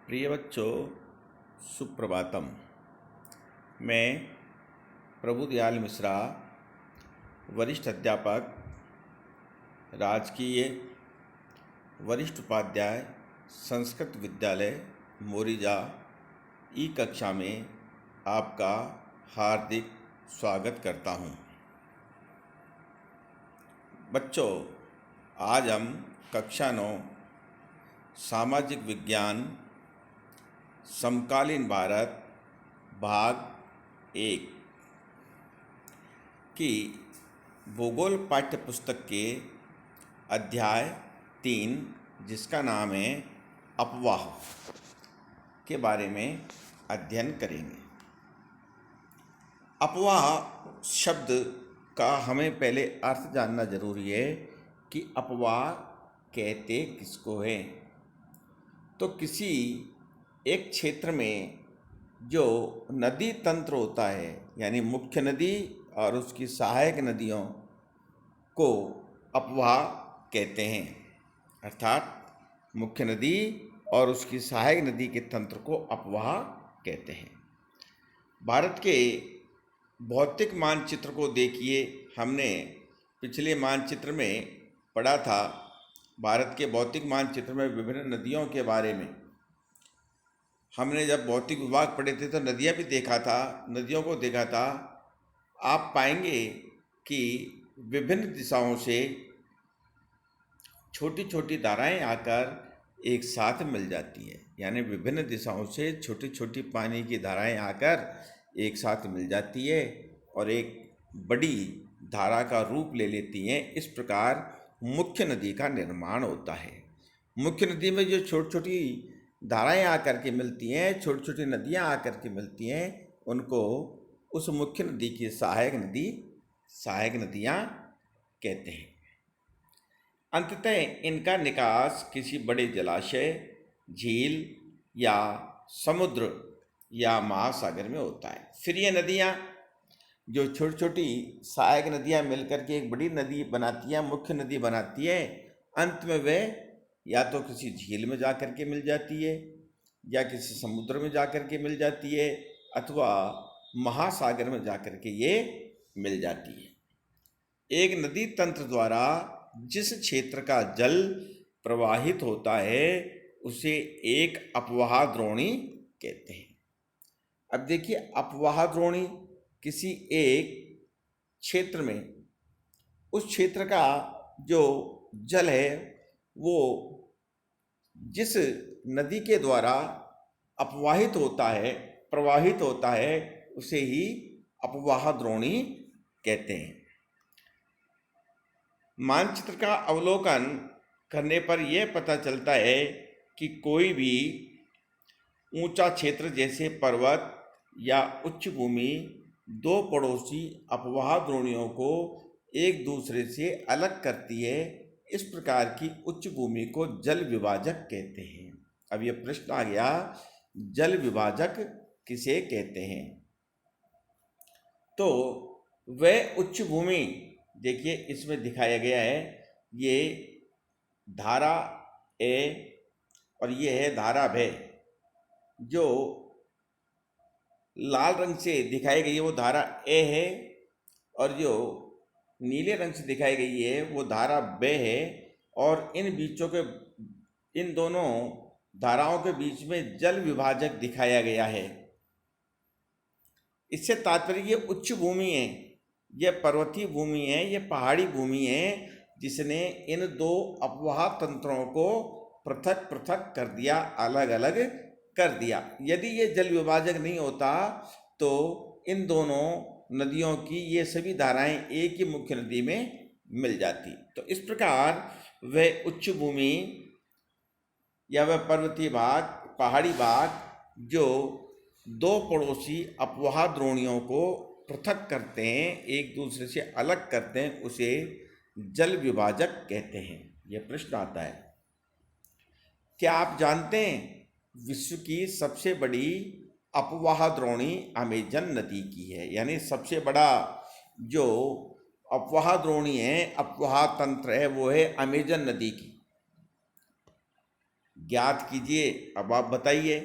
प्रिय बच्चों, सुप्रभातम। मैं प्रभुदयाल मिश्रा, वरिष्ठ अध्यापक, राजकीय वरिष्ठ उपाध्याय, संस्कृत विद्यालय मोरिजा ई कक्षा में आपका हार्दिक स्वागत करता हूँ। बच्चों, आज हम कक्षा 9 सामाजिक विज्ञान समकालीन भारत भाग 1 की भूगोल पाठ्यपुस्तक के अध्याय 3, जिसका नाम है अपवाह, के बारे में अध्ययन करेंगे। अपवाह शब्द का हमें पहले अर्थ जानना जरूरी है कि अपवाह कहते किसको है। तो किसी एक क्षेत्र में जो नदी तंत्र होता है, यानी मुख्य नदी और उसकी सहायक नदियों को अपवाह कहते हैं। अर्थात मुख्य नदी और उसकी सहायक नदी के तंत्र को अपवाह कहते हैं। भारत के भौतिक मानचित्र को देखिए। हमने पिछले मानचित्र में पढ़ा था, भारत के भौतिक मानचित्र में विभिन्न नदियों के बारे में। हमने जब भौतिक विभाग पढ़े थे तो नदियाँ भी देखा था, नदियों को देखा था। आप पाएंगे कि विभिन्न दिशाओं से छोटी छोटी धाराएं आकर एक साथ मिल जाती है, यानी विभिन्न दिशाओं से छोटी छोटी पानी की धाराएं आकर एक साथ मिल जाती है और एक बड़ी धारा का रूप ले लेती हैं। इस प्रकार मुख्य नदी का निर्माण होता है। मुख्य नदी में जो छोटी छोटी धाराएं आकर के मिलती हैं, छोटी छोटी नदियां आकर के मिलती हैं, उनको उस मुख्य नदी की सहायक नदियां कहते हैं। अंततः इनका निकास किसी बड़े जलाशय, झील या समुद्र या महासागर में होता है। फिर ये नदियाँ, जो छोटी छोटी सहायक नदियाँ मिलकर के एक बड़ी नदी बनाती हैं, मुख्य नदी बनाती है, अंत में वे या तो किसी झील में जा कर के मिल जाती है, या किसी समुद्र में जा कर के मिल जाती है, अथवा महासागर में जा कर के ये मिल जाती है। एक नदी तंत्र द्वारा जिस क्षेत्र का जल प्रवाहित होता है उसे एक अपवाह द्रोणी कहते हैं। अब देखिए, अपवाह द्रोणी किसी एक क्षेत्र में, उस क्षेत्र का जो जल है वो जिस नदी के द्वारा अपवाहित होता है, प्रवाहित होता है, उसे ही अपवाह द्रोणी कहते हैं। मानचित्र का अवलोकन करने पर यह पता चलता है कि कोई भी ऊंचा क्षेत्र जैसे पर्वत या उच्च भूमि दो पड़ोसी अपवाह द्रोणियों को एक दूसरे से अलग करती है। इस प्रकार की उच्च भूमि को जल विभाजक कहते हैं। अब यह प्रश्न आ गया, जल विभाजक किसे कहते हैं? तो वह उच्च भूमि, देखिए इसमें दिखाया गया है, ये धारा ए और ये है धारा भ। जो लाल रंग से दिखाई गई है वो धारा ए है, और जो नीले रंग से दिखाई गई है वो धारा ब है। और इन दोनों धाराओं के बीच में जल विभाजक दिखाया गया है। इससे तात्पर्य ये उच्च भूमि है, यह पर्वतीय भूमि है, यह पहाड़ी भूमि है, जिसने इन दो अपवाह तंत्रों को पृथक पृथक कर दिया, अलग अलग कर दिया। यदि ये जल विभाजक नहीं होता तो इन दोनों नदियों की ये सभी धाराएं एक ही मुख्य नदी में मिल जाती। तो इस प्रकार वह उच्च भूमि या वह पर्वतीय भाग, पहाड़ी भाग जो दो पड़ोसी अपवाह द्रोणियों को पृथक करते हैं, एक दूसरे से अलग करते हैं, उसे जल विभाजक कहते हैं। यह प्रश्न आता है, क्या आप जानते हैं विश्व की सबसे बड़ी अपवाह द्रोणी अमेजन नदी की है? यानी सबसे बड़ा जो अपवाह द्रोणी है, अपवाह तंत्र है, वो है अमेजन नदी की। ज्ञात कीजिए। अब आप बताइए,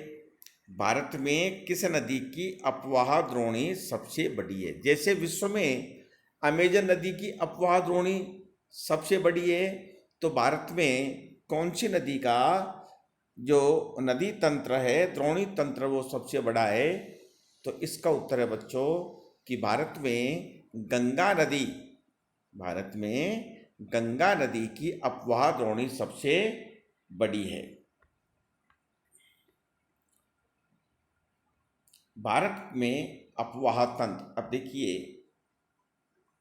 भारत में किस नदी की अपवाह द्रोणी सबसे बड़ी है? जैसे विश्व में अमेजन नदी की अपवाह द्रोणी सबसे बड़ी है, तो भारत में कौन सी नदी का जो नदी तंत्र है, द्रोणी तंत्र, वो सबसे बड़ा है? तो इसका उत्तर है बच्चों कि भारत में गंगा नदी की अपवाह द्रोणी सबसे बड़ी है। भारत में अपवाह तंत्र, अब देखिए,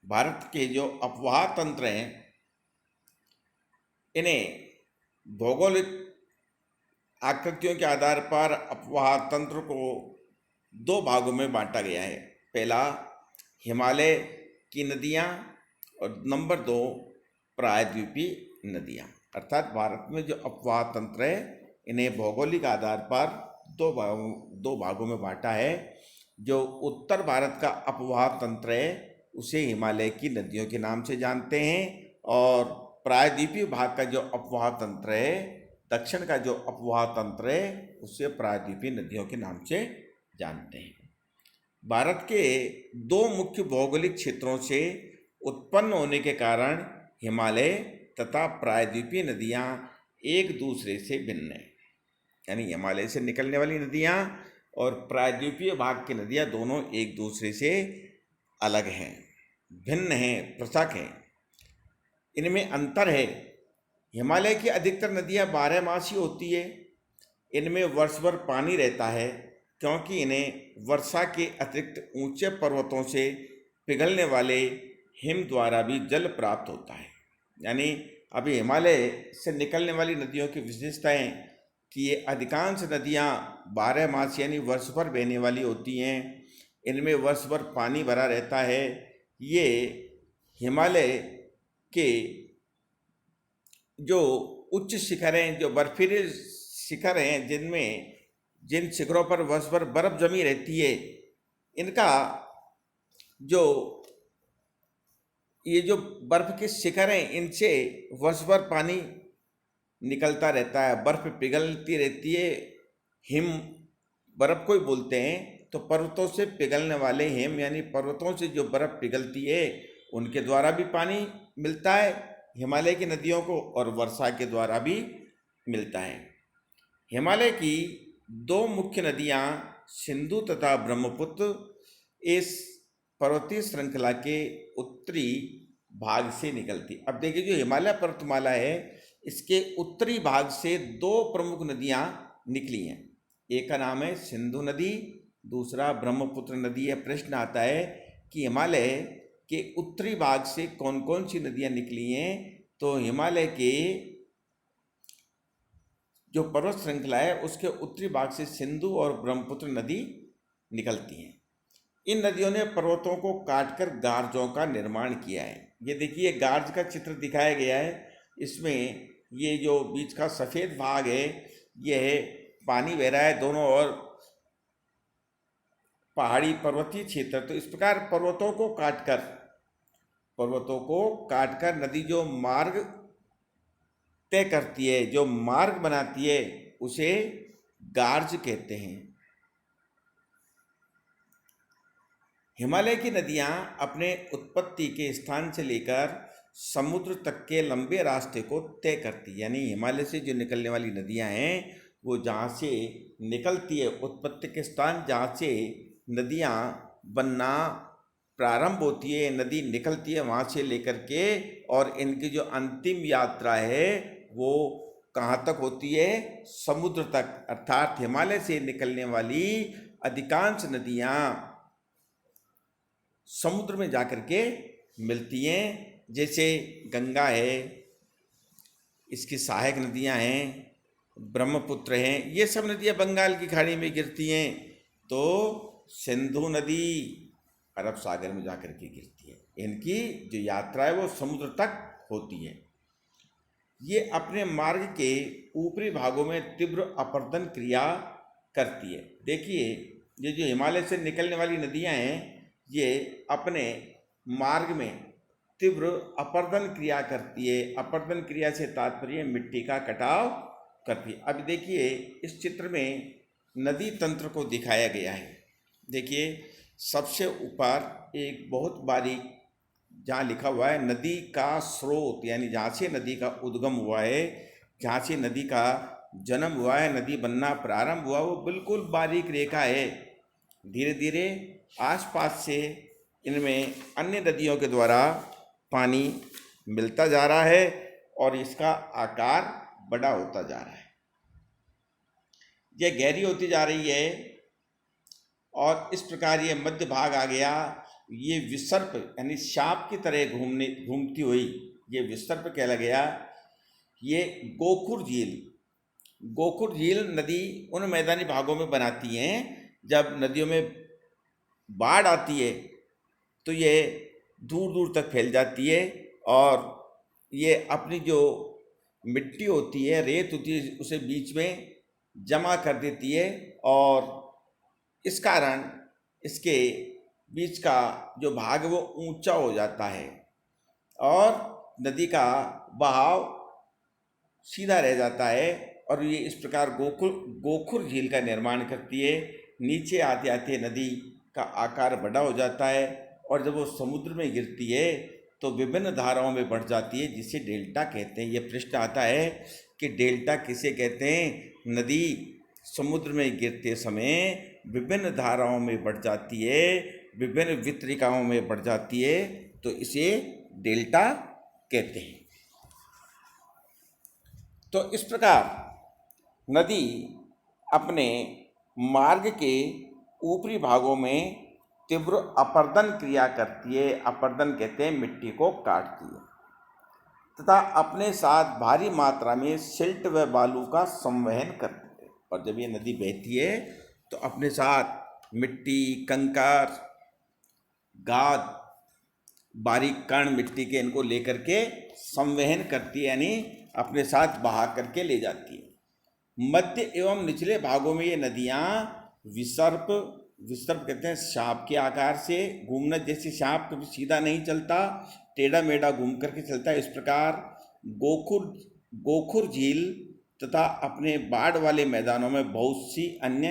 भारत के जो अपवाह तंत्र हैं, इन्हें भौगोलिक आकृतियों के आधार पर अपवाह तंत्र को दो भागों में बांटा गया है। पहला, हिमालय की नदियाँ, और नंबर 2, प्रायद्वीपीय नदियाँ। अर्थात भारत में जो अपवाह तंत्र है, इन्हें भौगोलिक आधार पर दो भागों में बांटा है। जो उत्तर भारत का अपवाह तंत्र है उसे हिमालय की नदियों के नाम से जानते हैं, और प्रायद्वीपीय भाग का जो अपवाह तंत्र है, दक्षिण का जो अपवाह तंत्र है, उसे प्रायद्वीपीय नदियों के नाम से जानते हैं। भारत के दो मुख्य भौगोलिक क्षेत्रों से उत्पन्न होने के कारण हिमालय तथा प्रायद्वीपीय नदियाँ एक दूसरे से भिन्न हैं। यानी हिमालय से निकलने वाली नदियाँ और प्रायद्वीपीय भाग की नदियाँ दोनों एक दूसरे से अलग हैं, भिन्न हैं, पृथक हैं। इनमें अंतर है, हिमालय की अधिकतर नदियाँ 12मासी होती है। इनमें वर्ष भर पानी रहता है, क्योंकि इन्हें वर्षा के अतिरिक्त ऊंचे पर्वतों से पिघलने वाले हिम द्वारा भी जल प्राप्त होता है। यानी अभी हिमालय से निकलने वाली नदियों की विशेषताएं कि ये अधिकांश नदियाँ 12 मास यानी वर्ष भर बहने वाली होती हैं। इनमें वर्ष भर पानी भरा रहता है। ये हिमालय के जो उच्च शिखर हैं, जो बर्फीले शिखर हैं, जिन शिखरों पर वर्ष भर बर्फ जमी रहती है, इनका ये जो बर्फ के शिखर हैं, इनसे वर्ष भर पानी निकलता रहता है, बर्फ पिघलती रहती है। हिम बर्फ को ही बोलते हैं। तो पर्वतों से पिघलने वाले हिम, यानी पर्वतों से जो बर्फ पिघलती है, उनके द्वारा भी पानी मिलता है हिमालय की नदियों को, और वर्षा के द्वारा भी मिलता है। हिमालय की दो मुख्य नदियाँ सिंधु तथा ब्रह्मपुत्र इस पर्वतीय श्रृंखला के उत्तरी भाग से निकलती। अब देखिए, जो हिमालय पर्वतमाला है, इसके उत्तरी भाग से दो प्रमुख नदियाँ निकली हैं। एक का नाम है सिंधु नदी, दूसरा ब्रह्मपुत्र नदी है। प्रश्न आता है कि हिमालय के उत्तरी भाग से कौन कौन सी नदियाँ निकली हैं? तो हिमालय के जो पर्वत श्रृंखला है, उसके उत्तरी भाग से सिंधु और ब्रह्मपुत्र नदी निकलती हैं। इन नदियों ने पर्वतों को काटकर गार्जों का निर्माण किया है। ये देखिए, गार्ज का चित्र दिखाया गया है। इसमें ये जो बीच का सफ़ेद भाग है, ये है पानी बह रहा है दोनों ओर, पहाड़ी पर्वतीय क्षेत्र। तो इस प्रकार पर्वतों को काटकर नदी जो मार्ग तय करती है, जो मार्ग बनाती है, उसे गार्ज कहते हैं। हिमालय की नदियाँ अपने उत्पत्ति के स्थान से लेकर समुद्र तक के लंबे रास्ते को तय करती है। यानी हिमालय से जो निकलने वाली नदियाँ हैं, वो जहाँ से निकलती है, उत्पत्ति के स्थान जहाँ से नदियाँ बनना प्रारंभ होती है, नदी निकलती है, वहाँ से लेकर के, और इनकी जो अंतिम यात्रा है वो कहाँ तक होती है? समुद्र तक। अर्थात हिमालय से निकलने वाली अधिकांश नदियाँ समुद्र में जाकर के मिलती हैं। जैसे गंगा है, इसकी सहायक नदियां हैं, ब्रह्मपुत्र हैं, ये सब नदियां बंगाल की खाड़ी में गिरती हैं। तो सिंधु नदी अरब सागर में जाकर के गिरती है। इनकी जो यात्रा है वो समुद्र तक होती है। ये अपने मार्ग के ऊपरी भागों में तीव्र अपरदन क्रिया करती है। देखिए, ये जो हिमालय से निकलने वाली नदियां हैं, ये अपने मार्ग में तीव्र अपरदन क्रिया करती है। अपरदन क्रिया से तात्पर्य मिट्टी का कटाव करती है। अब देखिए इस चित्र में नदी तंत्र को दिखाया गया है। देखिए सबसे ऊपर एक बहुत बारीक जहाँ लिखा हुआ है नदी का स्रोत, यानी जहाँ से नदी का उद्गम हुआ है, जहाँ से नदी का जन्म हुआ है, नदी बनना प्रारंभ हुआ, वो बिल्कुल बारीक रेखा है। धीरे धीरे आसपास से इनमें अन्य नदियों के द्वारा पानी मिलता जा रहा है और इसका आकार बड़ा होता जा रहा है। यह गहरी होती जा रही है और इस प्रकार ये मध्य भाग आ गया। ये विसर्प यानी सांप की तरह घूमती हुई ये विसर्प कहला गया। ये गोखुर झील नदी उन मैदानी भागों में बनाती हैं जब नदियों में बाढ़ आती है तो ये दूर दूर तक फैल जाती है और ये अपनी जो मिट्टी होती है, रेत होती है, उसे बीच में जमा कर देती है और इस कारण इसके बीच का जो भाग वो ऊंचा हो जाता है और नदी का बहाव सीधा रह जाता है और ये इस प्रकार गोखुर झील का निर्माण करती है। नीचे आते आते नदी का आकार बड़ा हो जाता है और जब वो समुद्र में गिरती है तो विभिन्न धाराओं में बढ़ जाती है, जिसे डेल्टा कहते हैं। ये प्रश्न आता है कि डेल्टा किसे कहते हैं। नदी समुद्र में गिरते समय विभिन्न धाराओं में बढ़ जाती है, विभिन्न वितरिकाओं में बढ़ जाती है, तो इसे डेल्टा कहते हैं। तो इस प्रकार नदी अपने मार्ग के ऊपरी भागों में तीव्र अपर्दन क्रिया करती है। अपर्दन कहते हैं मिट्टी को काटती है तथा अपने साथ भारी मात्रा में सिल्ट व बालू का संवहन करती है। और जब ये नदी बहती है तो अपने साथ मिट्टी, कंकर, गाद, बारीक कण मिट्टी के इनको लेकर के संवहन करती है, यानी अपने साथ बहा करके ले जाती है। मध्य एवं निचले भागों में ये नदियाँ विसर्प कहते हैं सांप के आकार से घूमना, जैसे सांप कभी सीधा नहीं चलता, टेढ़ा मेढ़ा घूम करके चलता है। इस प्रकार गोखुर झील तथा अपने बाढ़ वाले मैदानों में बहुत सी अन्य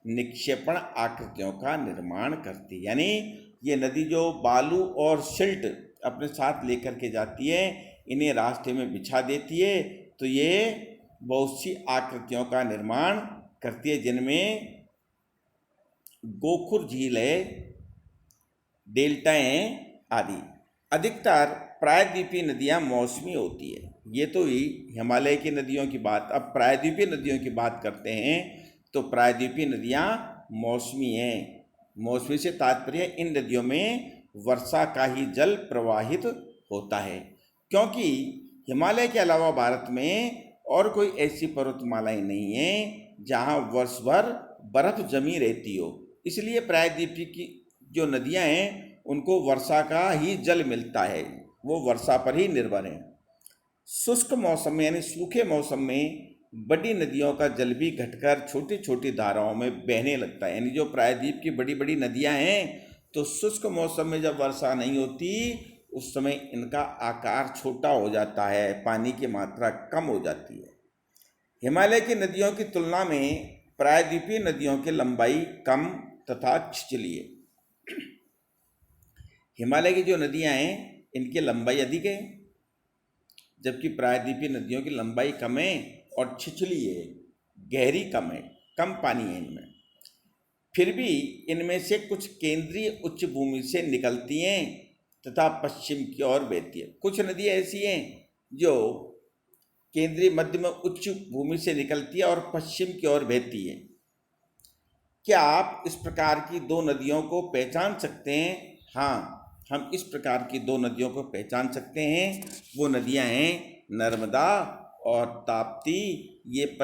निक्षेपण आकृतियों का निर्माण करती है। यानी ये नदी जो बालू और सिल्ट अपने साथ लेकर के जाती है, इन्हें रास्ते में बिछा देती है, तो ये बहुत सी आकृतियों का निर्माण करती है, जिनमें गोखुर झील है, डेल्टाएं आदि। अधिकतर प्रायद्वीपीय नदियां मौसमी होती है। ये तो ही हिमालय की नदियों की बात। अब प्रायद्वीपीय नदियों की बात करते हैं तो प्रायद्वीपीय नदियां मौसमी हैं। मौसमी से तात्पर्य इन नदियों में वर्षा का ही जल प्रवाहित होता है, क्योंकि हिमालय के अलावा भारत में और कोई ऐसी पर्वतमालाएं नहीं है जहां वर्ष भर बर्फ जमी रहती हो। इसलिए प्रायद्वीपीय की जो नदियां हैं उनको वर्षा का ही जल मिलता है, वो वर्षा पर ही निर्भर हैं। शुष्क मौसम में यानी सूखे मौसम में बड़ी नदियों का जल भी घटकर छोटी छोटी धाराओं में बहने लगता है। यानी जो प्रायद्वीप की बड़ी बड़ी नदियां हैं, तो शुष्क मौसम में जब वर्षा नहीं होती उस समय इनका आकार छोटा हो जाता है, पानी की मात्रा कम हो जाती है। हिमालय की नदियों की तुलना में प्रायद्वीपीय नदियों की लंबाई कम तथा छिछली है। हिमालय की जो नदियां हैं इनकी लंबाई अधिक है, जबकि प्रायद्वीपीय नदियों की लंबाई कम है और छिछली है, गहरी कम है, कम पानी है इनमें। फिर भी इनमें से कुछ केंद्रीय उच्च भूमि से निकलती हैं तथा पश्चिम की ओर बहती है। कुछ नदियाँ ऐसी हैं जो केंद्रीय मध्य में उच्च भूमि से निकलती है और पश्चिम की ओर बहती है। क्या आप इस प्रकार की दो नदियों को पहचान सकते हैं? हाँ, हम इस प्रकार की दो नदियों को पहचान सकते हैं। वो नदियां हैं नर्मदा और ताप्ती। ये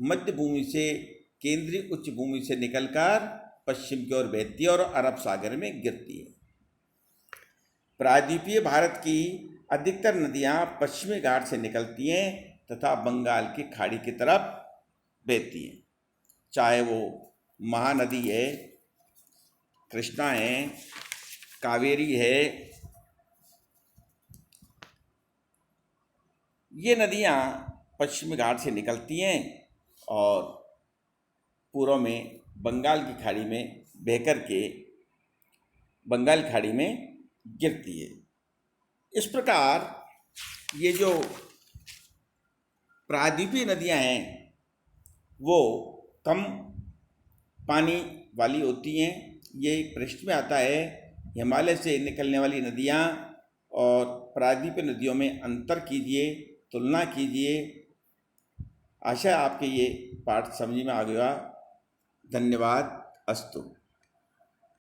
मध्य भूमि से, केंद्रीय उच्च भूमि से निकलकर पश्चिम की ओर बहती है और अरब सागर में गिरती है। प्रायद्वीपीय भारत की अधिकतर नदियां पश्चिमी घाट से निकलती हैं तथा बंगाल की खाड़ी की तरफ बहती हैं, चाहे वो महानदी है, कृष्णा है, कावेरी है। ये नदियां पश्चिमी घाट से निकलती हैं और पूर्व में बंगाल की खाड़ी में बहकर के बंगाल की खाड़ी में गिरती है। इस प्रकार ये जो प्रायद्वीपीय नदियां हैं वो कम पानी वाली होती हैं। ये पृष्ठ में आता है। हिमालय से निकलने वाली नदियां और प्रायद्वीपीय नदियों में अंतर कीजिए, तुलना कीजिए। आशा है आपके ये पाठ समझ में आ गया। धन्यवाद। अस्तु।